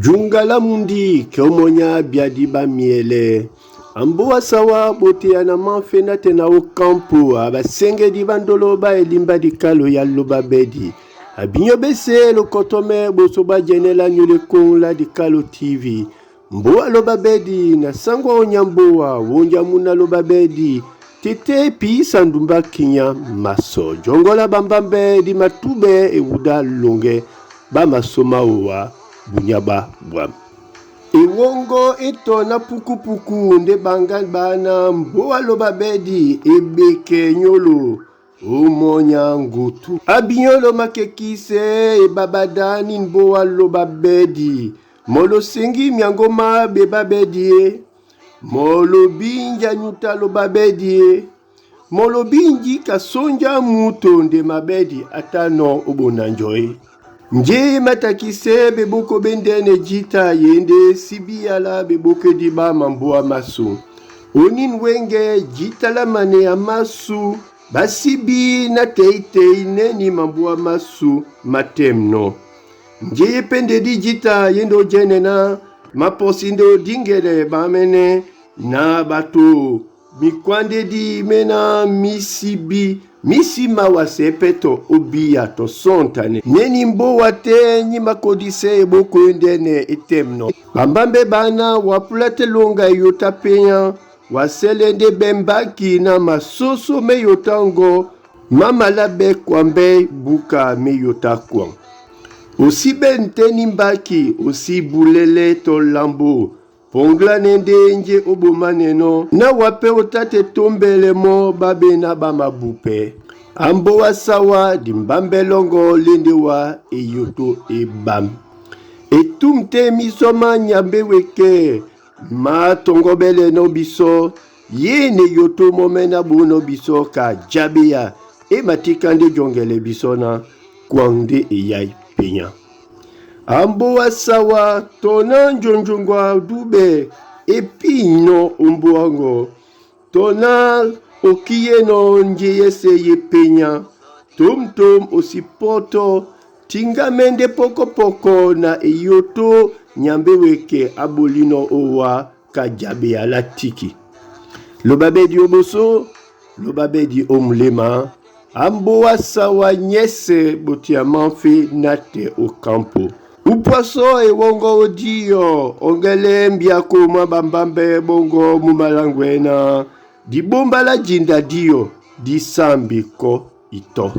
Jungala mundi keomonya biadiba miele. Amboa sawa bote anama fena tena o kampo abasenge di bandoloba elimba di kalo ya loba bedi. Abinyo bese lo kotome bosoba jenela nyule kongla di kalo TV. Mboa loba bedi na sangwa onyamboa wonjamuna loba bedi. Tete pi sandumba kinya maso. Jongola bambambe di matube e wuda longe ba masoma uwa bunyaba bwam. Iwongo ito na puku nde bangan bana mboa loba bedi ebeke nyolo umonya ngutu. Abinyolo makekise ebabadani mboa loba bedi. Molo sengi miangoma beba bedi. Molo binja nyuta loba bedi. Molo binji kasonja muto nde mabedi atano ubonanjoi. Nje matakise beboko bendene jita yende sibiala beboke diba mamboa masu. Onin wenge jita la mane ya masu basibi na teite neni mamboa masu matemno. Nje pende di jita yendo jenena maposindo dingere bamene na bato mikwande di mena misibi misima wasepeto obia to sontane neni mbo wate nyima kodise eboko endene etemno bambambe bana wapulate longa yota penya waselende bembaki na masoso meyotango mama labe kwambe buka meyota kwang osi benteni mbaki osi bulele to lambo pongla nende nje obomaneno na wape otate tombele mo babe na bamabupe. Ambo wa sawa dimbambelongo lende wa eyoto ebam. Etumte misoma nyambe weke ma tongobele no biso yene yoto momena buno biso ka jabia e matikande jongele bisona kwangde eyai penya. Ambo wa sawa tona njonjongwa dube epino umbuango tona okiye no njeyese ye penya tom osipoto tingamende poko na eyoto nyambe weke abolino owa kajabe ala tiki lobabedi oboso lobabedi omlema ambo wa sawa nyese botiamanfe nate o campo. Uposo e wongo odio ongele mbiako mabambambe bongo mumalangwena di bomba la jinda dio di sambi ko ito.